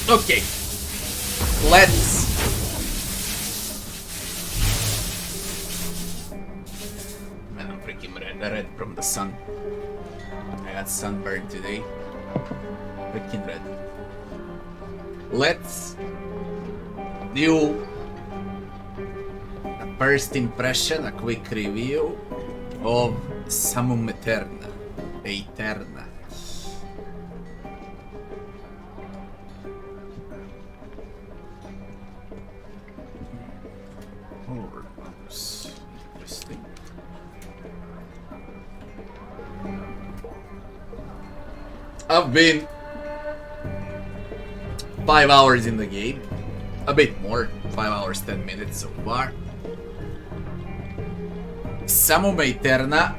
Okay, let's... Man, I'm freaking red from the sun. I got sunburned today. Freaking red. Let's do a first impression, a quick review of Summum Aeterna. Aeterna. Hordes. Interesting. I've been 5 hours in the game. A bit more. 5 hours, 10 minutes so far. Summum Aeterna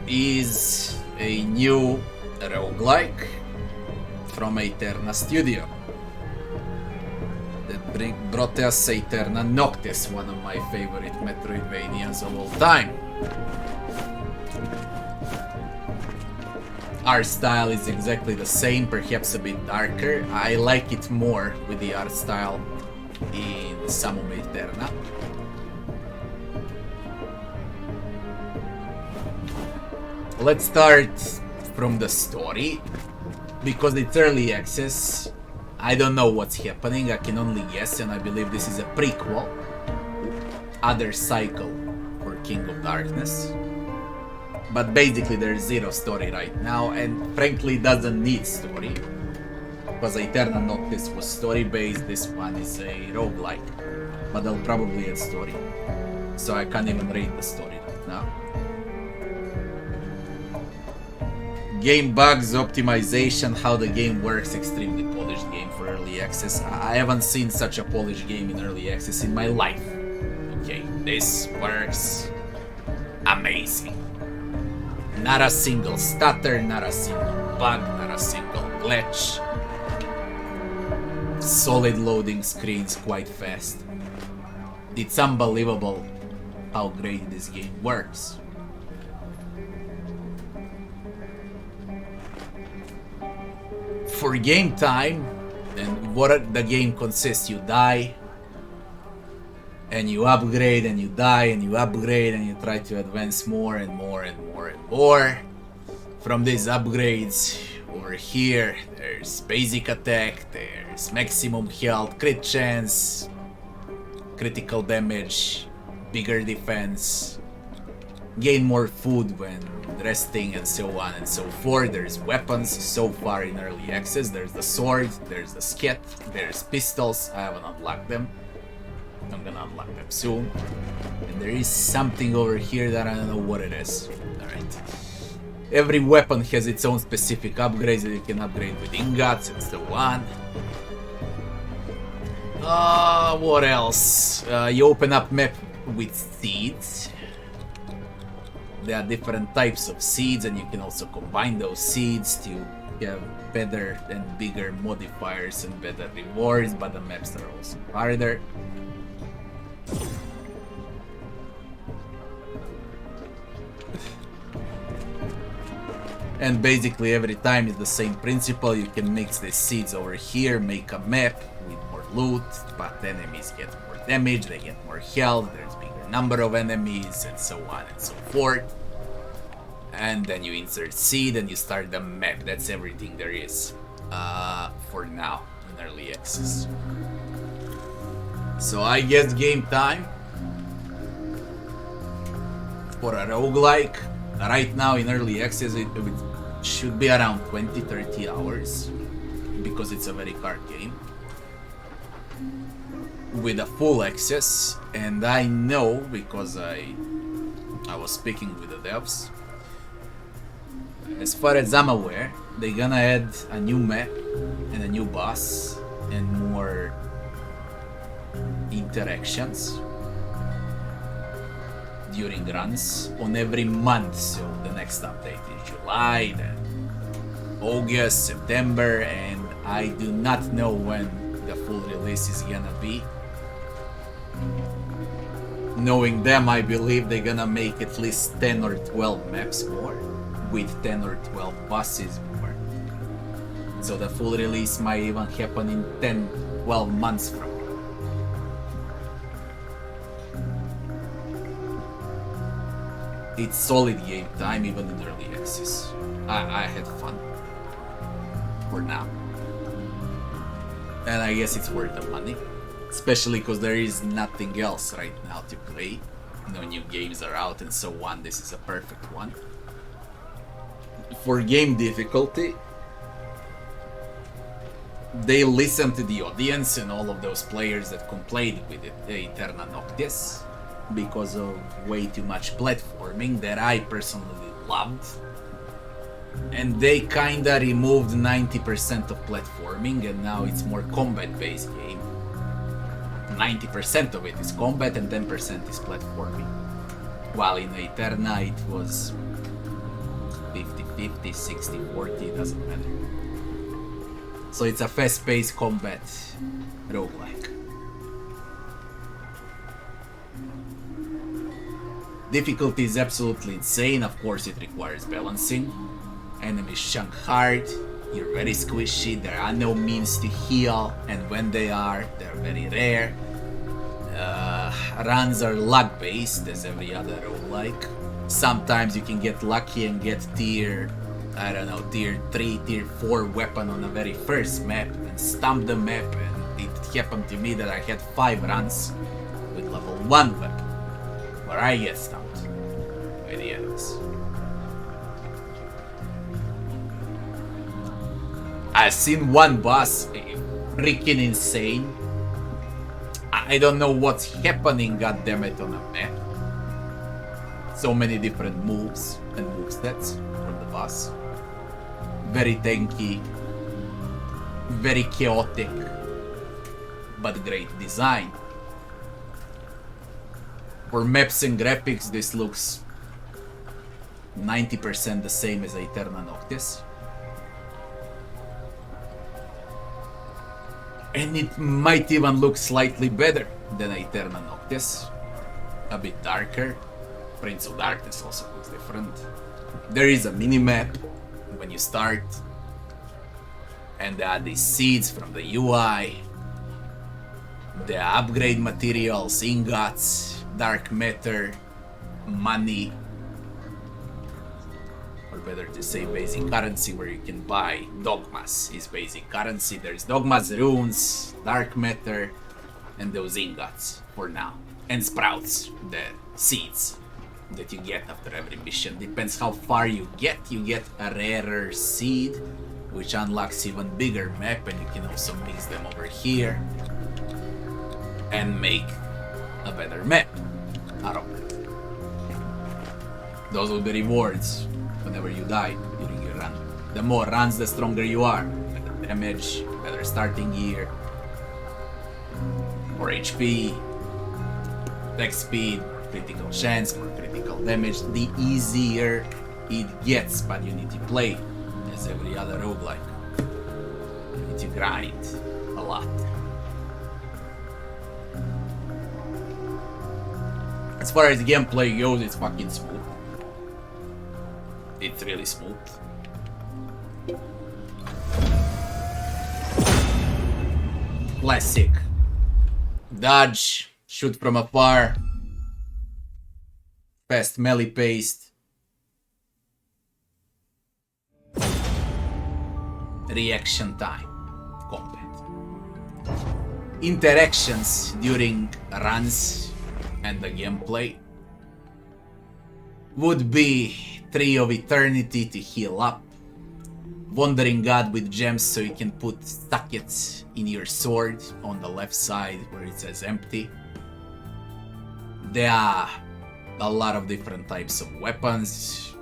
is a new roguelike from Aeterna Studio that brought us Aeterna Noctis, one of my favorite Metroidvanias of all time. Art style is exactly the same, perhaps a bit darker. I like it more with the art style in Summum Aeterna. Let's start from the story, because it's early access. I don't know what's happening, I can only guess, and I believe this is a prequel. Other cycle for King of Darkness. But basically there's zero story right now, and frankly doesn't need story. Because Aeterna Noctis was story based, this one is a roguelike. But they'll probably add story. So I can't even read the story right now. Game bugs, optimization, how the game works, extremely polished game for early access. I haven't seen such a polished game in early access in my life. Okay, this works amazing. Not a single stutter, not a single bug, not a single glitch. Solid loading screens quite fast. It's unbelievable how great this game works. For game time, and what the game consists, you die, and you upgrade, and you die, and you upgrade, and you try to advance more and more and more and more. From these upgrades, over here, there's basic attack, there's maximum health, crit chance, critical damage, bigger defense, gain more food when resting, and so on and so forth. There's weapons so far in early access. There's the sword, there's the sket, there's pistols. I haven't unlocked them. I'm gonna unlock them soon. And there is something over here that I don't know what it is. Alright. Every weapon has its own specific upgrades that you can upgrade with ingots and so on. What else? You open up map with seeds. There are different types of seeds, and you can also combine those seeds to have better and bigger modifiers and better rewards, but the maps are also harder. And basically every time it's the same principle. You can mix the seeds over here, make a map with more loot, but enemies get more damage, they get more health, there's bigger number of enemies, and so on and so forth. And then you insert seed and you start the map. That's everything there is for now in early access. So I guess game time for a roguelike right now in early access it should be around 20-30 hours, because it's a very hard game with a full access. And I know, because I was speaking with the devs, as far as I'm aware, they're gonna add a new map and a new boss and more interactions during runs on every month. So the next update is July, then August, September, and I do not know when the full release is gonna be. Knowing them, I believe they're gonna make at least 10 or 12 maps more, with 10 or 12 bosses more. So the full release might even happen in 10-12 months from now. It's solid game time even in early access. I had fun. For now. And I guess it's worth the money. Especially because there is nothing else right now to play. No new games are out and so on. This is a perfect one. For game difficulty, they listened to the audience and all of those players that complained with it, Aeterna Noctis, because of way too much platforming that I personally loved. And they kinda removed 90% of platforming and now it's more combat-based game. 90% of it is combat and 10% is platforming. While in Aeterna it was 50-50, 60-40, doesn't matter. So it's a fast-paced combat roguelike. Difficulty is absolutely insane, of course it requires balancing. Enemies chunk hard, you're very squishy, there are no means to heal, and when they are, they're very rare. Runs are luck based as every other roguelike. Sometimes you can get lucky and get tier 3, tier 4 weapon on the very first map and stump the map, and it happened to me that I had 5 runs with level 1 weapon, where I get stumped by the enemies. I've seen one boss freaking insane. I don't know what's happening, goddammit, on a map. So many different moves and movesets from the boss. Very tanky, very chaotic, but great design. For maps and graphics, this looks 90% the same as Aeterna Noctis. And it might even look slightly better than Aeterna Noctis. A bit darker. Prince of Darkness also looks different. There is a mini-map when you start. And there are these seeds from the UI. There are upgrade materials, ingots, dark matter, money. Or better to say basic currency, where you can buy dogmas is basic currency. There's dogmas, runes, dark matter, and those ingots for now. And sprouts, the seeds that you get after every mission. Depends how far you get a rarer seed, which unlocks even bigger map, and you can also mix them over here and make a better map out of it. Those will be rewards whenever you die during your run. The more runs, the stronger you are. Better damage, better starting gear, more HP, attack speed, critical chance, more critical damage. The easier it gets, but you need to play as every other roguelike. You need to grind a lot. As far as gameplay goes, it's fucking smooth. It's really smooth. Classic. Dodge, shoot from afar, fast melee paced, reaction time combat. Interactions during runs and the gameplay would be Tree of Eternity to heal up, Wandering God with gems so you can put sockets in your sword on the left side where it says empty. There are a lot of different types of weapons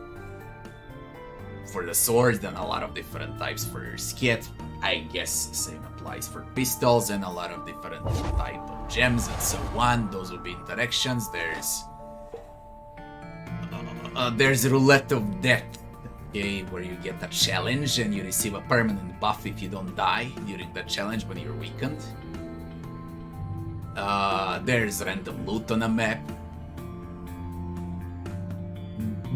for the swords and a lot of different types for your skit. I guess same applies for pistols and a lot of different type of gems and so on. Those will be interactions. There's Roulette of Death, okay, where you get a challenge and you receive a permanent buff if you don't die during that challenge when you're weakened. There's random loot on a map.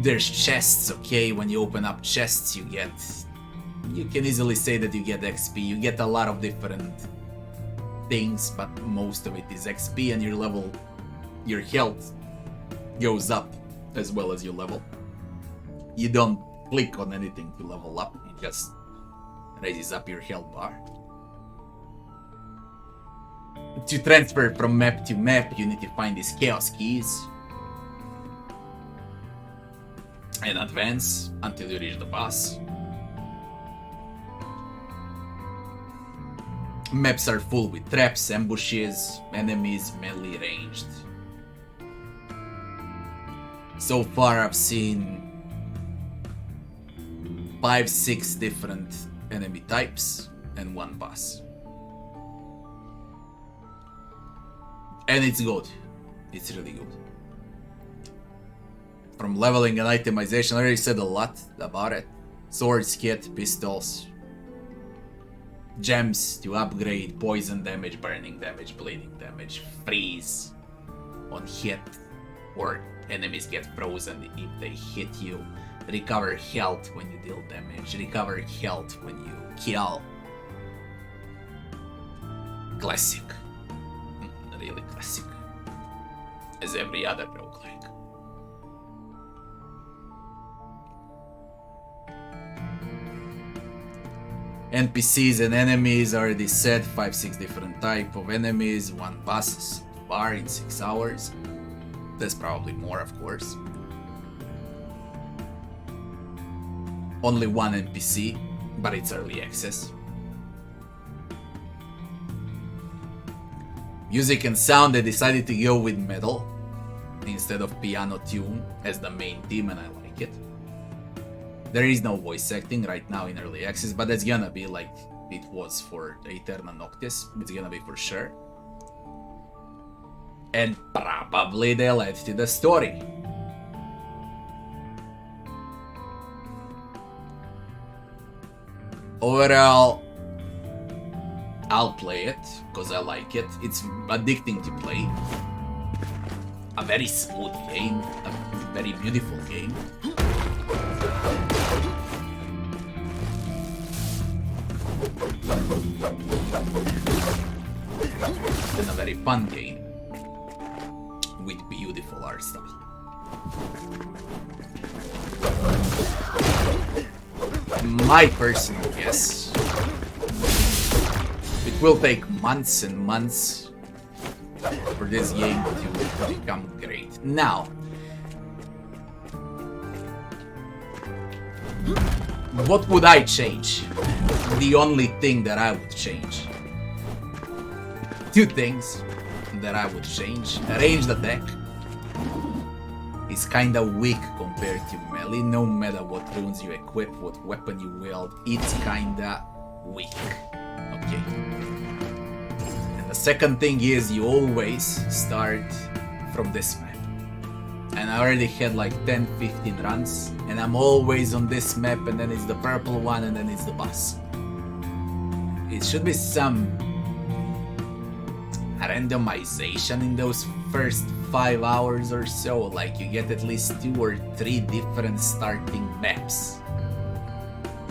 There's chests, okay, when you open up chests you get you can easily say that you get XP. You get a lot of different things, but most of it is XP, and your health goes up as well as your level. You don't click on anything to level up, it just raises up your health bar. To transfer from map to map, you need to find these chaos keys and advance until you reach the boss. Maps are full with traps, ambushes, enemies melee ranged. So far I've seen 5-6 different enemy types and one boss. And it's good. It's really good. From leveling and itemization, I already said a lot about it. Swords, kit, pistols, gems to upgrade, poison damage, burning damage, bleeding damage, freeze on hit, or enemies get frozen if they hit you, recover health when you deal damage, recover health when you kill. Classic. Really classic. As every other roguelike. NPCs and enemies already said, 5-6 different type of enemies, one boss bar in 6 hours. There's probably more, of course. Only one NPC, but it's early access. Music and sound, they decided to go with metal instead of piano tune as the main theme, and I like it. There is no voice acting right now in early access, but it's gonna be like it was for Aeterna Noctis. It's gonna be for sure. And probably they'll add to the story. Overall, I'll play it because I like it. It's addicting to play. A very smooth game, a very beautiful game. And a very fun game with beautiful art style. My personal guess, it will take months and months for this game to become great. Now, what would I change? The only thing that I would change. Two things that I would change. Ranged attack is kinda weak compared to melee. No matter what runes you equip, what weapon you wield, it's kinda weak. Okay. And the second thing is you always start from this map. And I already had like 10-15 runs, and I'm always on this map, and then it's the purple one, and then it's the boss. It should be some randomization in those first 5 hours or so, like you get at least 2 or 3 different starting maps.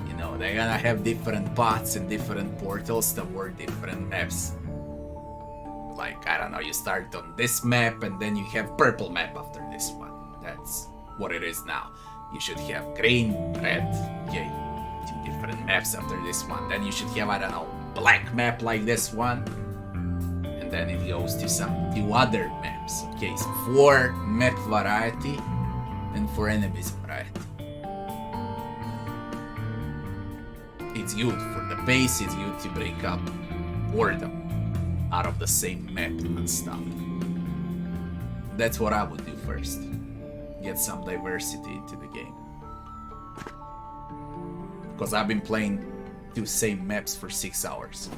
You know, they're gonna have different paths and different portals that work different maps. Like, I don't know, you start on this map and then you have purple map after this one. That's what it is now. You should have green, red, okay, 2 different maps after this one. Then you should have, I don't know, black map like this one. And then it goes to some 2 other maps. Okay, so 4 map variety and 4 enemies variety. It's good for the pace, it's good to break up boredom out of the same map and stuff. That's what I would do first. Get some diversity into the game. Because I've been playing 2 same maps for 6 hours.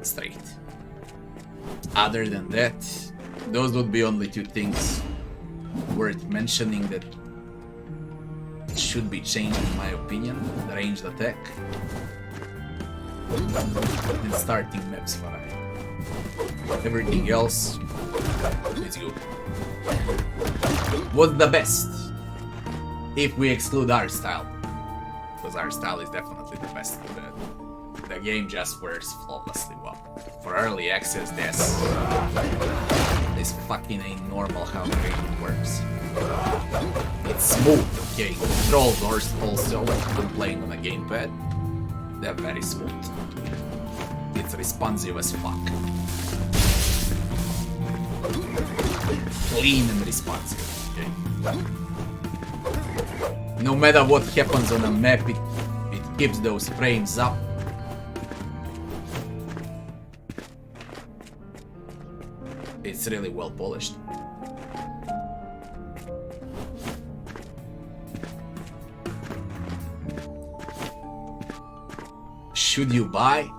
Straight. Other than that, those would be only 2 things worth mentioning that should be changed in my opinion. Ranged attack and starting maps variety. Everything else is good. What's the best? If we exclude art style. because our style is definitely the best. The game just works flawlessly well. For early access, this fucking ain't normal how the game works. It's smooth, okay? Controls also, I'm playing on a gamepad. They're very smooth. It's responsive as fuck. Clean and responsive, okay? No matter what happens on a map, it keeps those frames up. It's really well polished. Should you buy?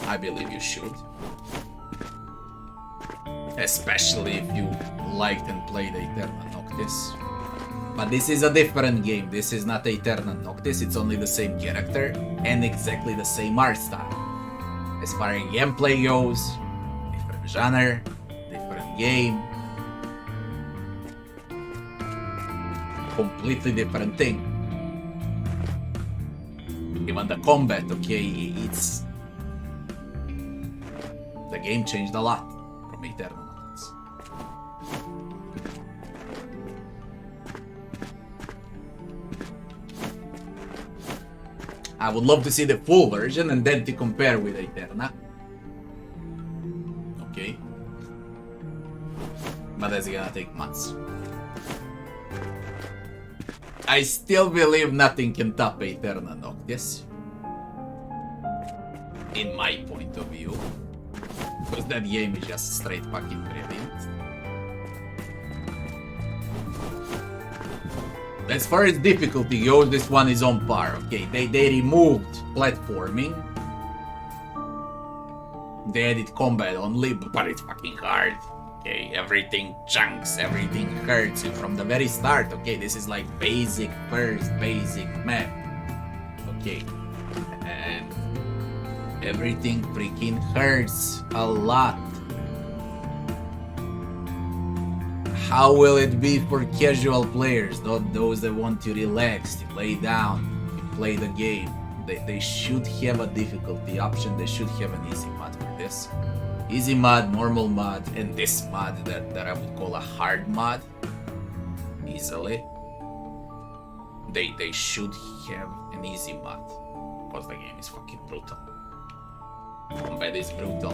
I believe you should. Especially if you liked and played Aeterna Noctis. But this is a different game. This is not Aeterna Noctis, it's only the same character and exactly the same art style. As far as gameplay goes, different genre, different game. Completely different thing. Even the combat, okay, it's... The game changed a lot from Aeterna Noctis. I would love to see the full version and then to compare with Aeterna. Okay. But that's gonna take months. I still believe nothing can top Aeterna Noctis. In my point of view. Because that game is just straight fucking brilliant. As far as difficulty goes, this one is on par, okay? They removed platforming. They added combat only, but it's fucking hard. Okay, everything chunks, everything hurts you from the very start. Okay, this is like basic map. Okay, and everything freaking hurts a lot. How will it be for casual players, those that want to relax, to lay down, to play the game? They should have a difficulty option. They should have an easy mod for this. Easy mod, normal mod, and this mod that I would call a hard mod. Easily. They should have an easy mod. Because the game is fucking brutal. Combat is brutal.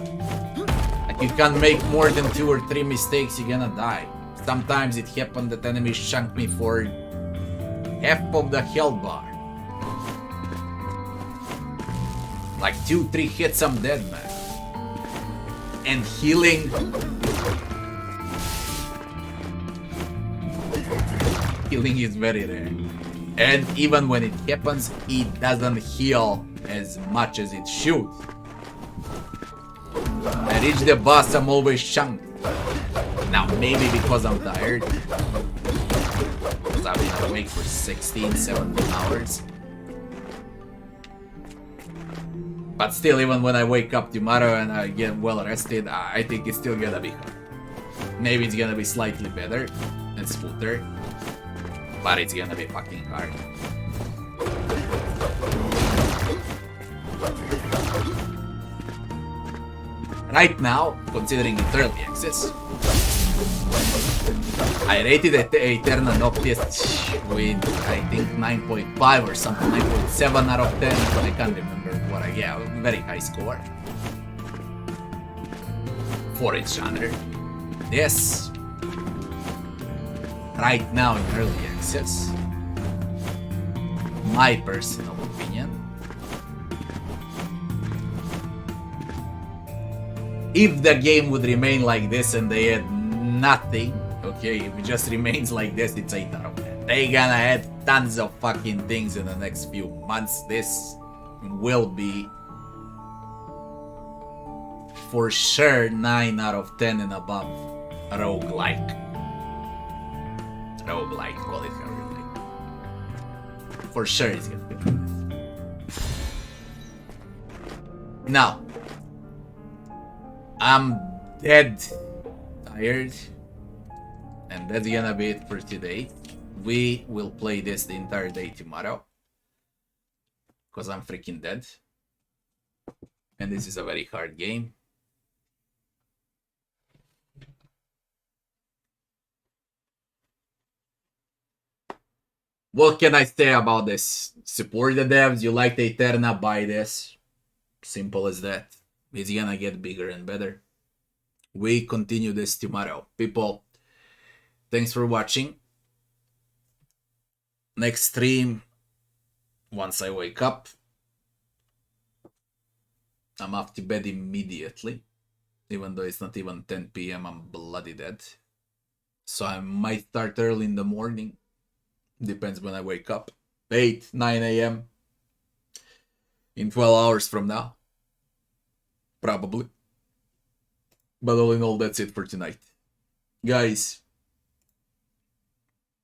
Like you can't make more than 2 or 3 mistakes, you're gonna die. Sometimes it happened that enemies chunked me for half of the health bar. Like 2-3 hits, I'm dead, man. And healing. Healing is very rare. And even when it happens, it doesn't heal as much as it should. I reach the boss, I'm always chunked. Now, maybe because I'm tired. Because I've been awake for 16-17 hours. But still, even when I wake up tomorrow and I get well rested, I think it's still gonna be hard. Maybe it's gonna be slightly better and smoother. But it's gonna be fucking hard. Right now, considering it's early access, I rated Aeterna Noctis with, I think, 9.5 or something, 9.7 out of 10, I can't remember what I gave, a very high score. For its genre. Yes. Right now in early access, my personal opinion, if the game would remain like this and they had nothing, okay, if it just remains like this, it's 8 out of 10. They gonna add tons of fucking things in the next few months. This will be for sure 9 out of 10 and above roguelike. Roguelike, call it however you like. For sure it's gonna be. Now, I'm dead tired, and that's gonna be it for today. We will play this the entire day tomorrow. Because I'm freaking dead. And this is a very hard game. What can I say about this? Support the devs. You like the Aeterna, buy this. Simple as that. It's gonna get bigger and better. We continue this tomorrow. People, thanks for watching. Next stream, once I wake up, I'm off to bed immediately. Even though it's not even 10 p.m., I'm bloody dead. So I might start early in the morning. Depends when I wake up. 8, 9 a.m. in 12 hours from now. Probably. But all in all, that's it for tonight. Guys,